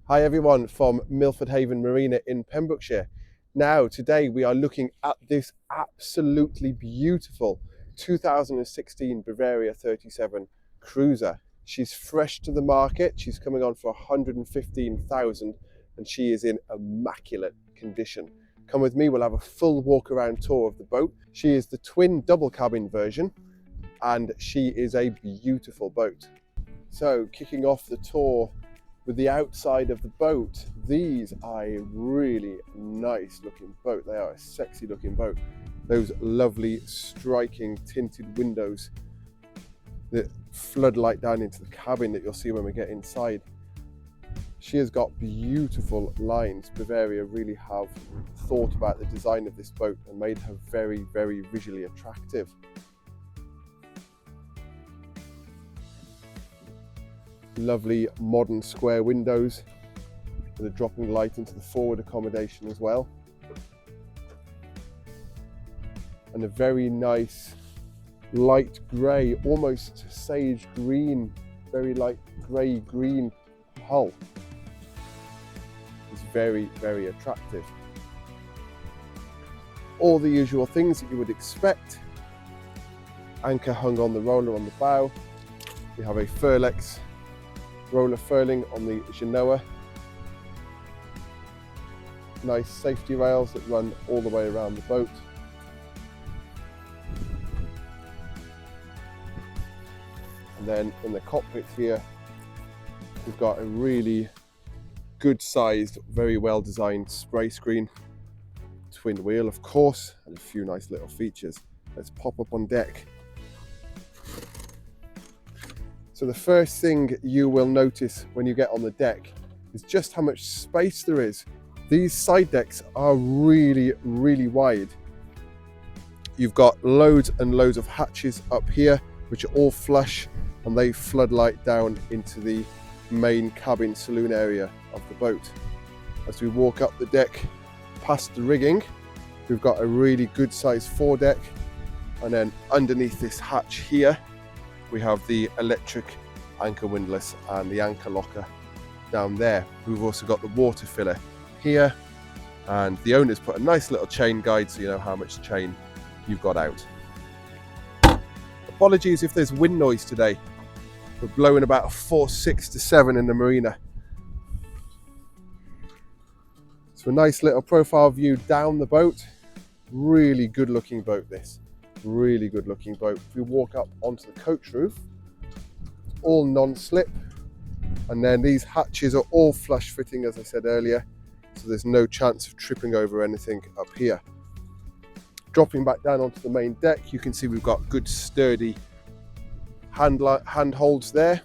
Hi everyone from Milford Haven Marina in Pembrokeshire. Now today we are looking at this absolutely beautiful 2016 Bavaria 37 cruiser. She's fresh to the market, she's coming on for 115,000 and she is in immaculate condition. Come with me, we'll have a full walk around tour of the boat. She is the twin double cabin version and she is a beautiful boat. So kicking off the tour with the outside of the boat, these are a really nice looking boat. They are a sexy looking boat. Those lovely striking tinted windows that floodlight down into the cabin that you'll see when we get inside. She has got beautiful lines. Bavaria really have thought about the design of this boat and made her very, very visually attractive. Lovely modern square windows with a dropping light into the forward accommodation as well. And a very nice light grey, almost sage green, very light grey green hull. It's very, very attractive. All the usual things that you would expect. Anchor hung on the roller on the bow. We have a Furlex roller furling on the genoa. Nice safety rails that run all the way around the boat. And then in the cockpit here, we've got a really good sized, very well designed spray screen, twin wheel of course, and a few nice little features. Let's pop up on deck. So the first thing you will notice when you get on the deck is just how much space there is. These side decks are really, really wide. You've got loads and loads of hatches up here, which are all flush, and they floodlight down into the main cabin saloon area of the boat. As we walk up the deck past the rigging, we've got a really good sized foredeck, and then underneath this hatch here, we have the electric anchor windlass and the anchor locker down there. We've also got the water filler here, and the owners put a nice little chain guide so you know how much chain you've got out. Apologies if there's wind noise today. We're blowing about 4, 6 to 7 in the marina. So a nice little profile view down the boat. Really good looking boat this. Really good looking boat. If we walk up onto the coach roof, all non-slip, and then these hatches are all flush fitting as I said earlier, so there's no chance of tripping over anything up here. Dropping back down onto the main deck, you can see we've got good sturdy handholds there,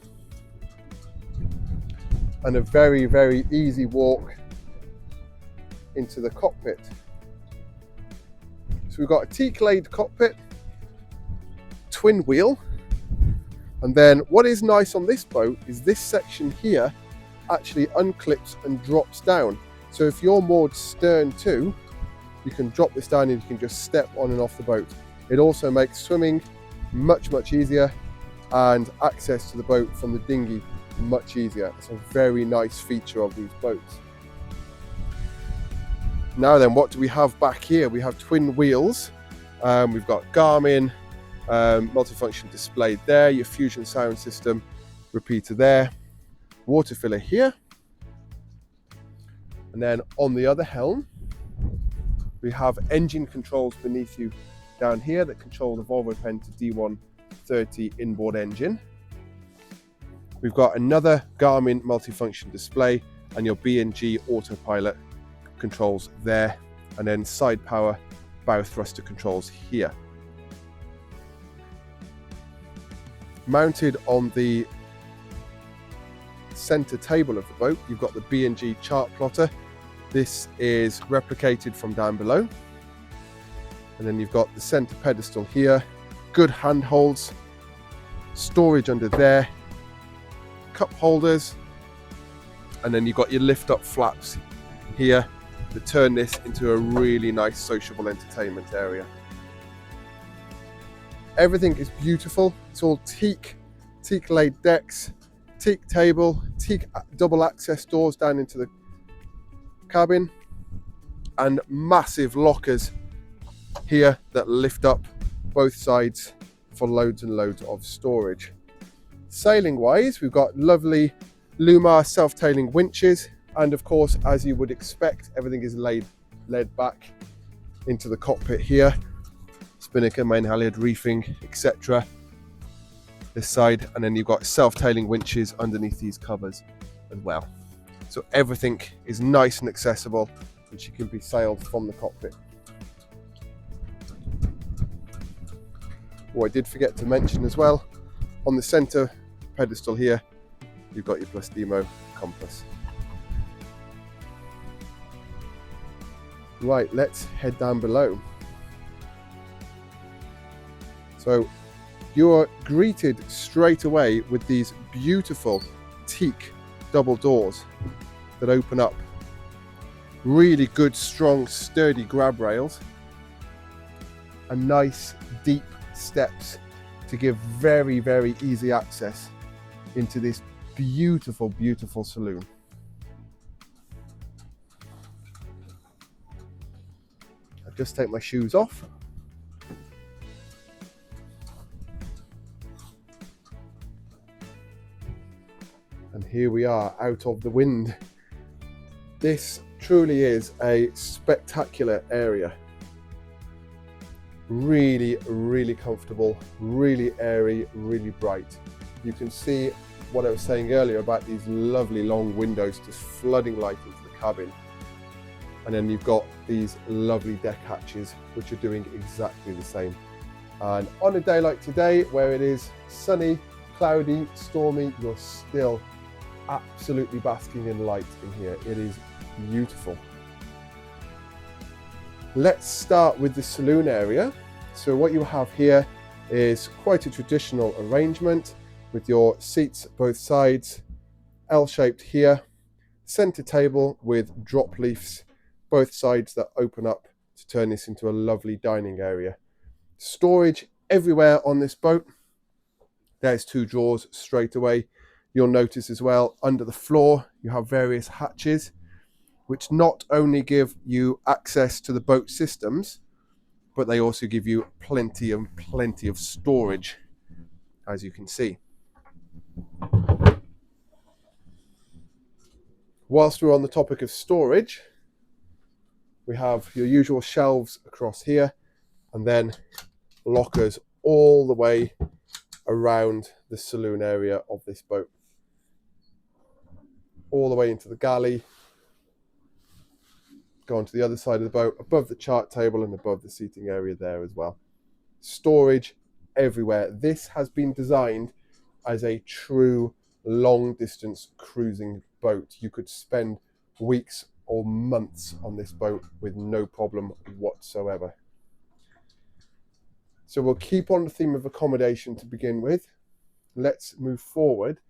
and a very, very easy walk into the cockpit. So we've got a teak-laid cockpit, twin wheel, and then what is nice on this boat is this section here actually unclips and drops down. So if you're moored stern to, you can drop this down and you can just step on and off the boat. It also makes swimming much, much easier and access to the boat from the dinghy much easier. It's a very nice feature of these boats. Now then, what do we have back here? We have twin wheels. We've got Garmin, multifunction display there, your Fusion sound system repeater there, water filler here. And then on the other helm, we have engine controls beneath you down here that control the Volvo Penta D130 inboard engine. We've got another Garmin multifunction display and your B&G autopilot controls there, and then side power bow thruster controls here. Mounted on the center table of the boat, you've got the B&G chart plotter. This is replicated from down below, and then you've got the center pedestal here, good handholds, storage under there, cup holders, and then you've got your lift up flaps here to turn this into a really nice sociable entertainment area. Everything is beautiful. It's all teak laid decks, teak table, teak double access doors down into the cabin, and massive lockers here that lift up both sides for loads and loads of storage. Sailing wise, we've got lovely Lumar self-tailing winches, and of course, as you would expect, everything is led back into the cockpit here. Spinnaker, main halyard, reefing, etc. This side, and then you've got self-tailing winches underneath these covers as well. So everything is nice and accessible, which can be sailed from the cockpit. What I did forget to mention as well, on the center pedestal here, you've got your Plus Demo compass. Right, let's head down below. So you are greeted straight away with these beautiful teak double doors that open up. Really good, strong, sturdy grab rails, and nice deep steps to give very, very easy access into this beautiful, beautiful saloon. I'll just take my shoes off. And here we are out of the wind. This truly is a spectacular area. Really, really comfortable, really airy, really bright. You can see what I was saying earlier about these lovely long windows just flooding light into the cabin. And then you've got these lovely deck hatches, which are doing exactly the same. And on a day like today, where it is sunny, cloudy, stormy, you're still absolutely basking in light in here. It is beautiful. Let's start with the saloon area. So what you have here is quite a traditional arrangement with your seats both sides, L-shaped here, center table with drop leaves, both sides that open up to turn this into a lovely dining area. Storage everywhere on this boat. There's two drawers straight away. You'll notice as well, under the floor, you have various hatches, which not only give you access to the boat systems, but they also give you plenty of storage, as you can see. Whilst we're on the topic of storage, we have your usual shelves across here, and then lockers all the way around the saloon area of this boat. All the way into the galley, go on to the other side of the boat, above the chart table and above the seating area there as well. Storage everywhere. This has been designed as a true long distance cruising boat. You could spend weeks or months on this boat with no problem whatsoever. So we'll keep on the theme of accommodation to begin with. Let's move forward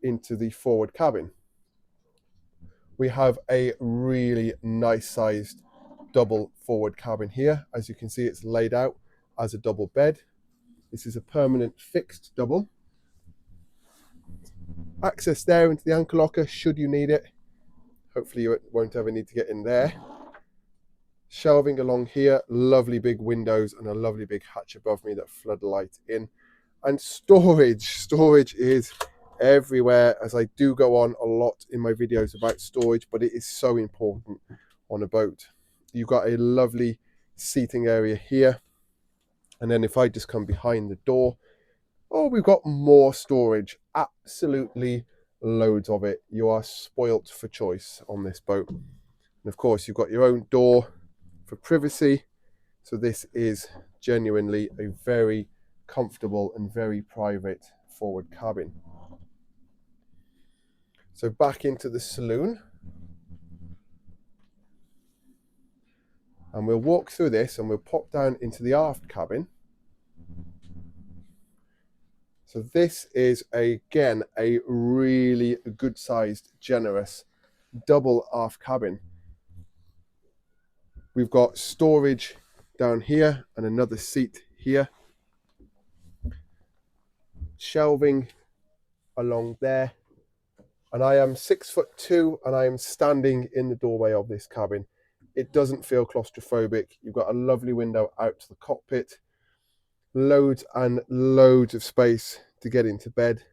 into the forward cabin. We have a really nice sized double forward cabin here. As you can see, it's laid out as a double bed. This is a permanent fixed double. Access there into the anchor locker should you need it. Hopefully you won't ever need to get in there. Shelving along here, lovely big windows and a lovely big hatch above me that flood light in. And storage is everywhere, as I do go on a lot in my videos about storage, but it is so important on a boat. You've got a lovely seating area here, and then if I just come behind the door, oh, we've got more storage, absolutely loads of it. You are spoilt for choice on this boat. And of course you've got your own door for privacy, so this is genuinely a very comfortable and very private forward cabin. So back into the saloon, and we'll walk through this and we'll pop down into the aft cabin. So this is again a really good sized, generous double aft cabin. We've got storage down here and another seat here. Shelving along there. And I am 6'2" and I am standing in the doorway of this cabin. It doesn't feel claustrophobic. You've got a lovely window out to the cockpit. Loads and loads of space to get into bed.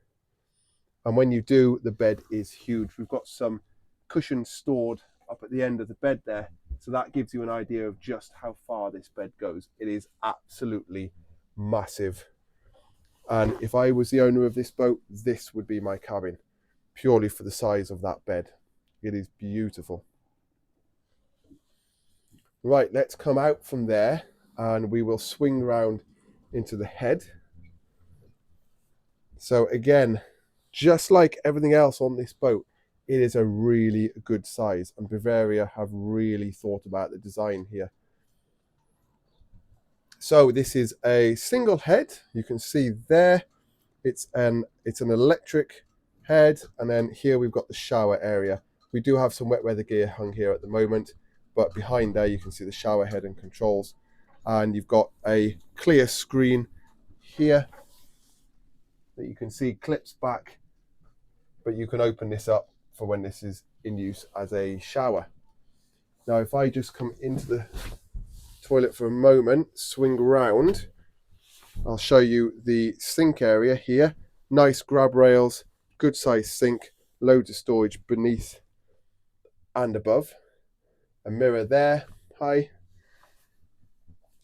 And when you do, the bed is huge. We've got some cushions stored up at the end of the bed there. So that gives you an idea of just how far this bed goes. It is absolutely massive. And if I was the owner of this boat, this would be my cabin, purely for the size of that bed. It is beautiful. Right, let's come out from there and we will swing round into the head. So again, just like everything else on this boat, it is a really good size, and Bavaria have really thought about the design here. So this is a single head. You can see there, it's an electric head, and then here we've got the shower area. We do have some wet weather gear hung here at the moment, but behind there you can see the shower head and controls, and you've got a clear screen here that you can see clips back, but you can open this up for when this is in use as a shower. Now if I just come into the toilet for a moment, swing around, I'll show you the sink area here. Nice grab rails, good size sink, loads of storage beneath and above. A mirror there, hi,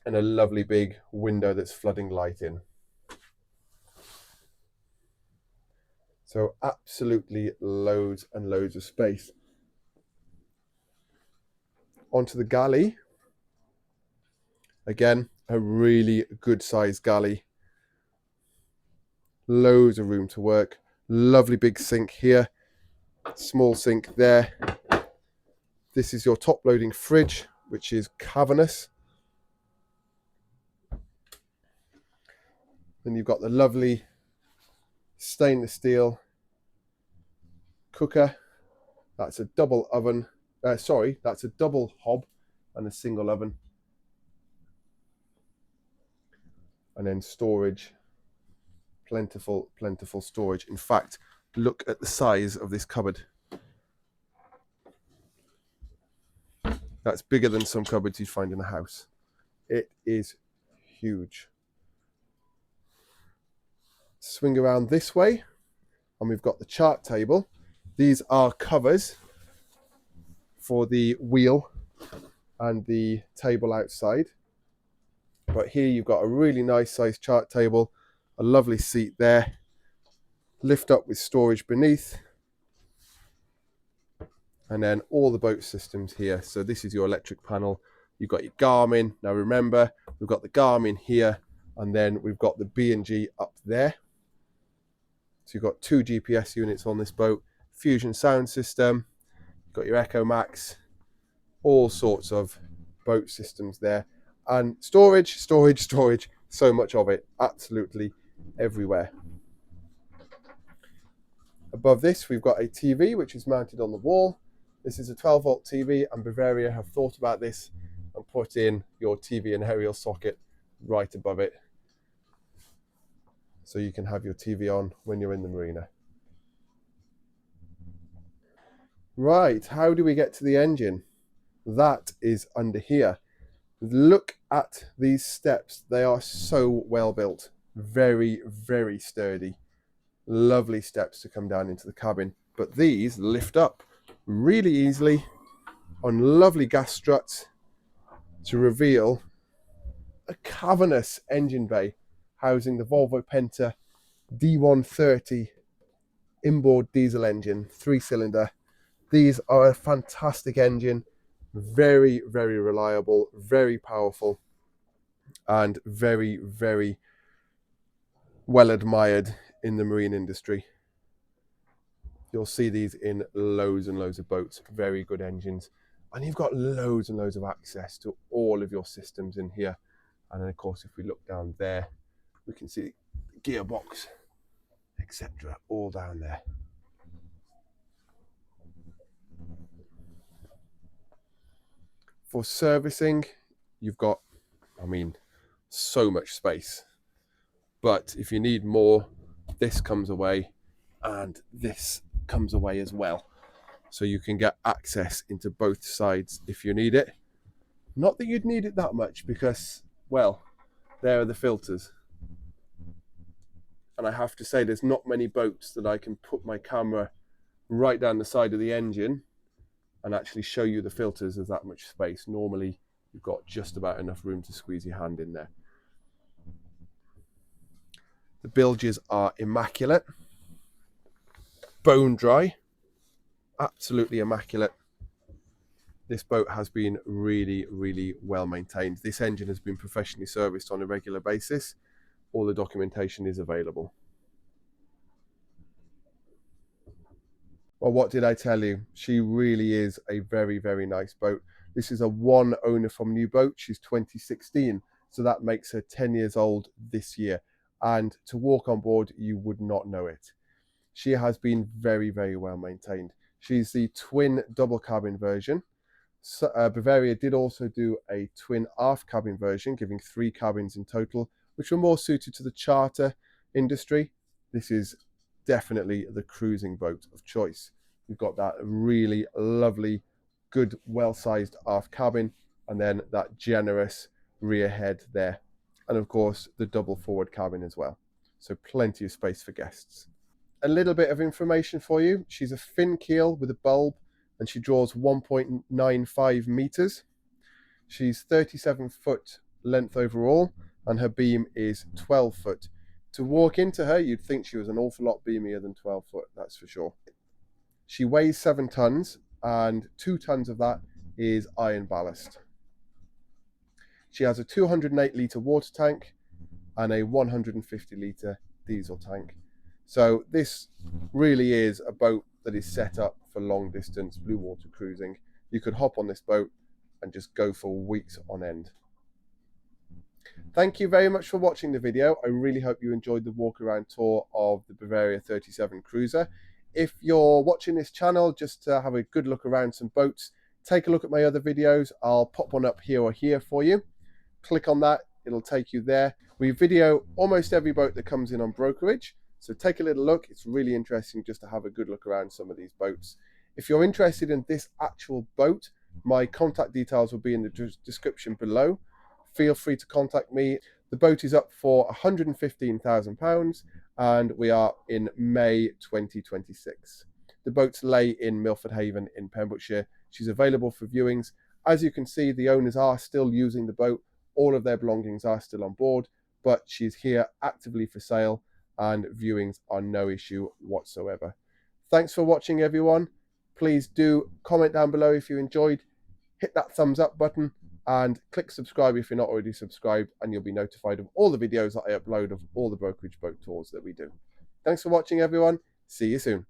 and a lovely big window that's flooding light in. So absolutely loads and loads of space. Onto the galley. Again, a really good sized galley. Loads of room to work. Lovely big sink here. Small sink there. This is your top loading fridge, which is cavernous. Then you've got the lovely stainless steel cooker. That's a double oven. That's a double hob and a single oven. And then storage, plentiful storage. In fact, look at the size of this cupboard. That's bigger than some cupboards you'd find in a house. It is huge. Swing around this way, and we've got the chart table. These are covers for the wheel and the table outside. But here you've got a really nice sized chart table, a lovely seat there, lift up with storage beneath, and then all the boat systems here. So this is your electric panel. You've got your Garmin. Now remember, we've got the Garmin here, and then we've got the B&G up there. So you've got 2 GPS units on this boat, Fusion sound system, you've got your Echo Max, all sorts of boat systems there. And storage, so much of it, absolutely everywhere. Above this, we've got a TV, which is mounted on the wall. This is a 12-volt TV, and Bavaria have thought about this and put in your TV and aerial socket right above it. So you can have your TV on when you're in the marina. Right, how do we get to the engine? That is under here. Look at these steps. They are so well built. Very, very sturdy. Lovely steps to come down into the cabin. But these lift up really easily on lovely gas struts to reveal a cavernous engine bay housing the Volvo Penta D130 inboard diesel engine, 3-cylinder. These are a fantastic engine, very, very reliable, very powerful, and very, very well admired in the marine industry. You'll see these in loads and loads of boats, very good engines. And you've got loads and loads of access to all of your systems in here. And then of course, if we look down there, we can see the gearbox, etc., all down there. For servicing, you've got, so much space. But if you need more, this comes away and this comes away as well. So you can get access into both sides if you need it. Not that you'd need it that much because, well, there are the filters. And I have to say there's not many boats that I can put my camera right down the side of the engine and actually show you the filters. There's that much space. Normally you've got just about enough room to squeeze your hand in there. The bilges are immaculate, bone dry, absolutely immaculate. This boat has been really, really well maintained. This engine has been professionally serviced on a regular basis. All the documentation is available. Well, what did I tell you? She really is a very, very nice boat. This is a one owner from new boat. She's 2016, so that makes her 10 years old this year. And to walk on board, you would not know it. She has been very, very well maintained. She's the twin double cabin version. So, Bavaria did also do a twin aft cabin version, giving 3 cabins in total, which were more suited to the charter industry. This is definitely the cruising boat of choice. You've got that really lovely, good, well-sized aft cabin, and then that generous rear head there. And of course, the double forward cabin as well. So plenty of space for guests. A little bit of information for you. She's a fin keel with a bulb, and she draws 1.95 meters. She's 37 foot length overall, and her beam is 12 foot. To walk into her, you'd think she was an awful lot beamier than 12 foot, that's for sure. She weighs 7 tons, and 2 tons of that is iron ballast. She has a 208 litre water tank and a 150 litre diesel tank. So this really is a boat that is set up for long distance blue water cruising. You could hop on this boat and just go for weeks on end. Thank you very much for watching the video. I really hope you enjoyed the walk around tour of the Bavaria 37 Cruiser. If you're watching this channel just to have a good look around some boats, take a look at my other videos. I'll pop one up here or here for you. Click on that, it'll take you there. We video almost every boat that comes in on brokerage, so take a little look. It's really interesting just to have a good look around some of these boats. If you're interested in this actual boat, my contact details will be in the description below. Feel free to contact me. The boat is up for £115,000 and we are in May 2026. The boat's lay in Milford Haven in Pembrokeshire. She's available for viewings. As you can see, the owners are still using the boat. All of their belongings are still on board, but she's here actively for sale and viewings are no issue whatsoever. Thanks for watching, everyone. Please do comment down below if you enjoyed. Hit that thumbs up button and click subscribe if you're not already subscribed, and you'll be notified of all the videos that I upload of all the brokerage boat tours that we do. Thanks for watching, everyone. See you soon.